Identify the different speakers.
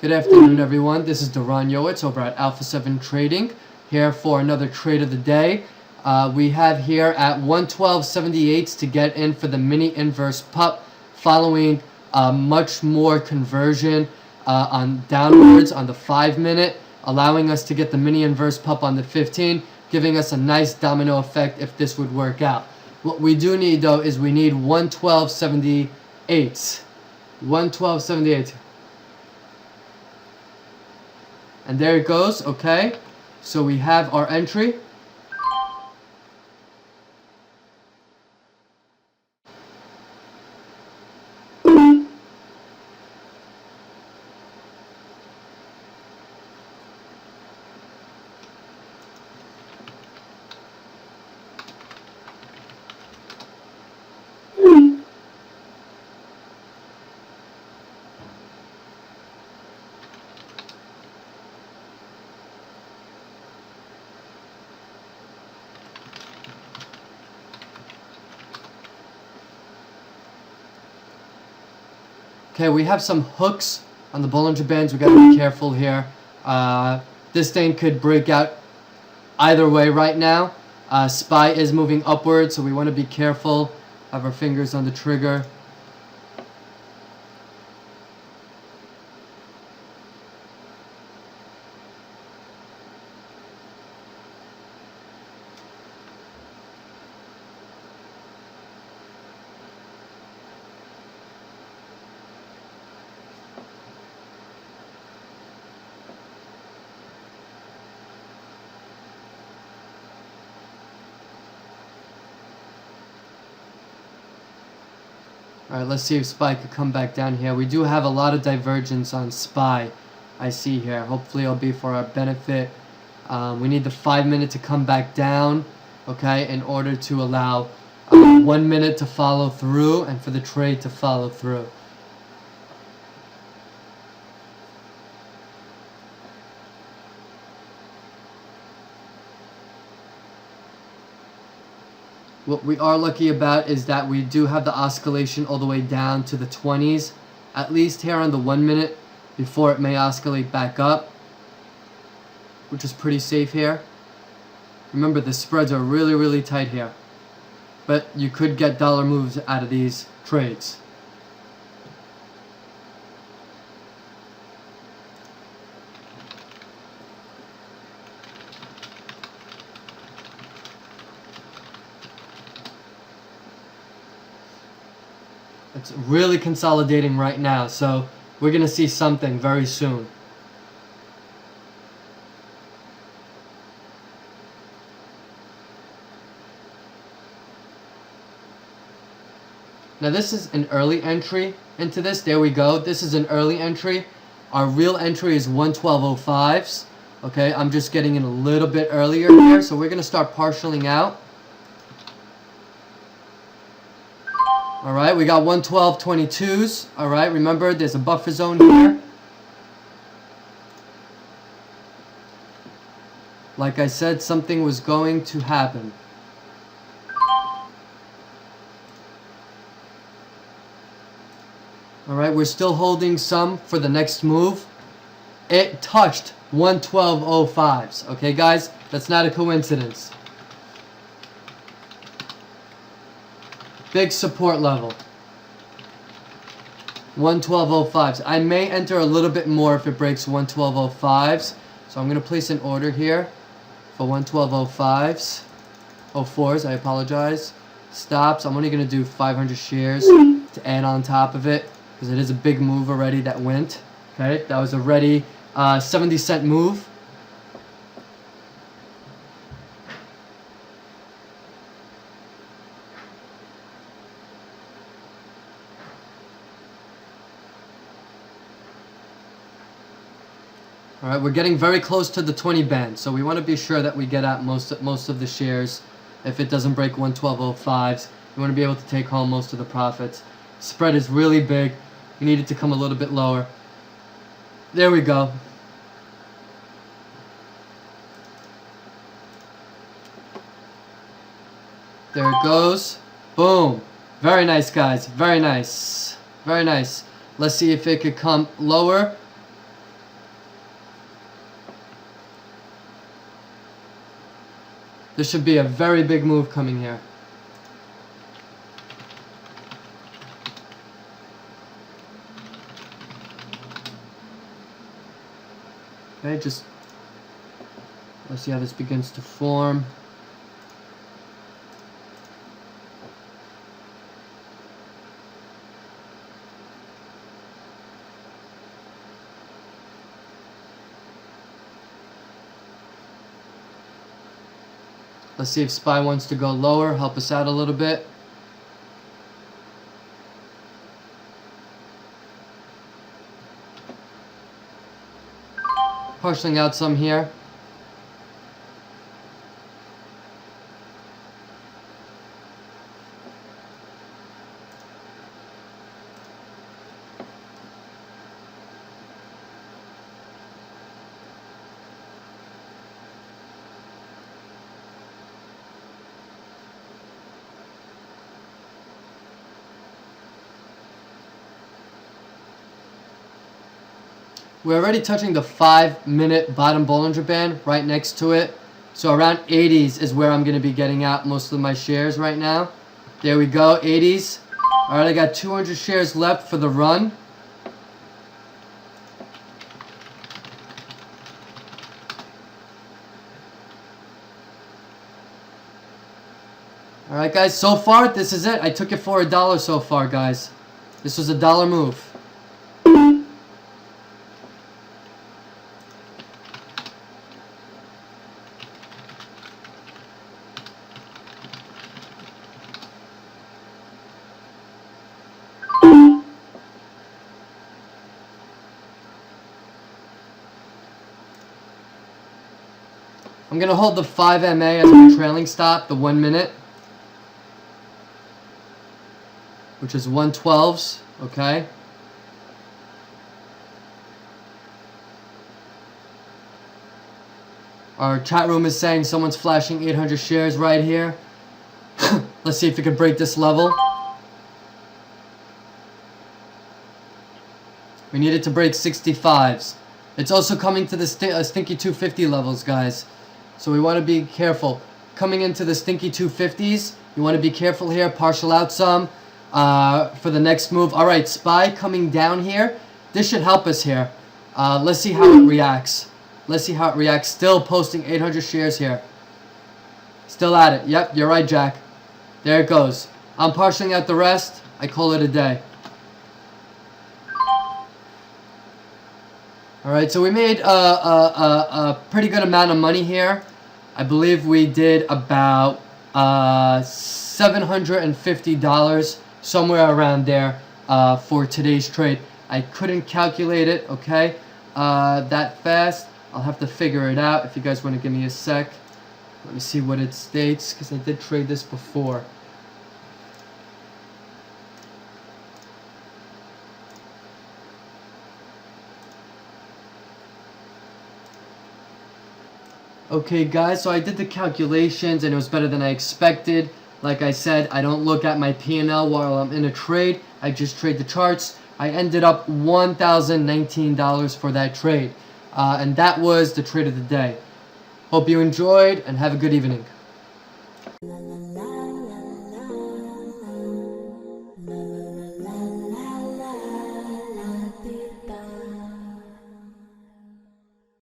Speaker 1: Good afternoon, everyone. This is Duran Yowitz over at Alpha 7 Trading, here for another trade of the day. We have here at 112.78 to get in for the mini inverse pup, following much more conversion on downwards on the 5-minute, allowing us to get the mini inverse pup on the 15, giving us a nice domino effect if this would work out. What we do need, though, is we need 112.78. 112.78. And there it goes. Okay, so we have our entry. Okay, we have some hooks on the Bollinger Bands. We gotta be careful here. This thing could break out either way right now. SPY is moving upward, so we want to be careful. Have our fingers on the trigger. Alright, let's see if SPY could come back down here. We do have a lot of divergence on SPY, I see here. Hopefully it'll be for our benefit. We need the 5-minute to come back down, okay, in order to allow 1 minute to follow through and for the trade to follow through. What we are lucky about is that we do have the oscillation all the way down to the 20s, at least here on the 1 minute, before it may oscillate back up, which is pretty safe here. Remember, the spreads are really, really tight here, but you could get dollar moves out of these trades. It's really consolidating right now, so we're going to see something very soon. Now this is an early entry into this. There we go. This is an early entry. Our real entry is 112.05s. Okay, I'm just getting in a little bit earlier here, so we're going to start partialing out. Alright, we got 112.22s. Alright, remember there's a buffer zone here. Like I said, something was going to happen. Alright, we're still holding some for the next move. It touched 112.05s. Okay, guys? That's not a coincidence. Big support level. 112.05s. I may enter a little bit more if it breaks 112.05s. So I'm going to place an order here for 112.05s. 04s, I apologize. Stops. I'm only going to do 500 shares to add on top of it, because it is a big move already that went. Okay, that was already 70-cent move. Alright, we're getting very close to the 20 band, so we want to be sure that we get out most of the shares. If it doesn't break 112.05s, we want to be able to take home most of the profits. Spread is really big. We need it to come a little bit lower. There we go. There it goes. Boom. Very nice, guys. Very nice. Very nice. Let's see if it could come lower. This should be a very big move coming here. Okay, just let's see how this begins to form. Let's see if SPY wants to go lower, help us out a little bit. Parceling out some here. We're already touching the 5-minute bottom Bollinger Band right next to it. So around 80s is where I'm going to be getting out most of my shares right now. There we go, 80s. Alright, I got 200 shares left for the run. Alright guys, so far this is it. I took it for $1 so far, guys. This was a $1 move. I'm going to hold the 5 MA as my trailing stop, the 1 minute, which is 112s, okay? Our chat room is saying someone's flashing 800 shares right here. Let's see if we can break this level. We need it to break 65s. It's also coming to the stinky 250 levels, guys. So we want to be careful. Coming into the stinky 250s, you want to be careful here. Partial out some for the next move. All right, SPY coming down here. This should help us here. Let's see how it reacts. Let's see how it reacts. Still posting 800 shares here. Still at it. Yep, you're right, Jack. There it goes. I'm partialing out the rest. I call it a day. Alright, so we made a pretty good amount of money here. I believe we did about $750, somewhere around there, for today's trade. I couldn't calculate it, okay, that fast. I'll have to figure it out if you guys want to give me a sec. Let me see what it states, because I did trade this before. Okay guys, so I did the calculations and it was better than I expected. Like I said, I don't look at my P&L while I'm in a trade. I just trade the charts. I ended up $1,019 for that trade. And that was the trade of the day. Hope you enjoyed and have a good evening.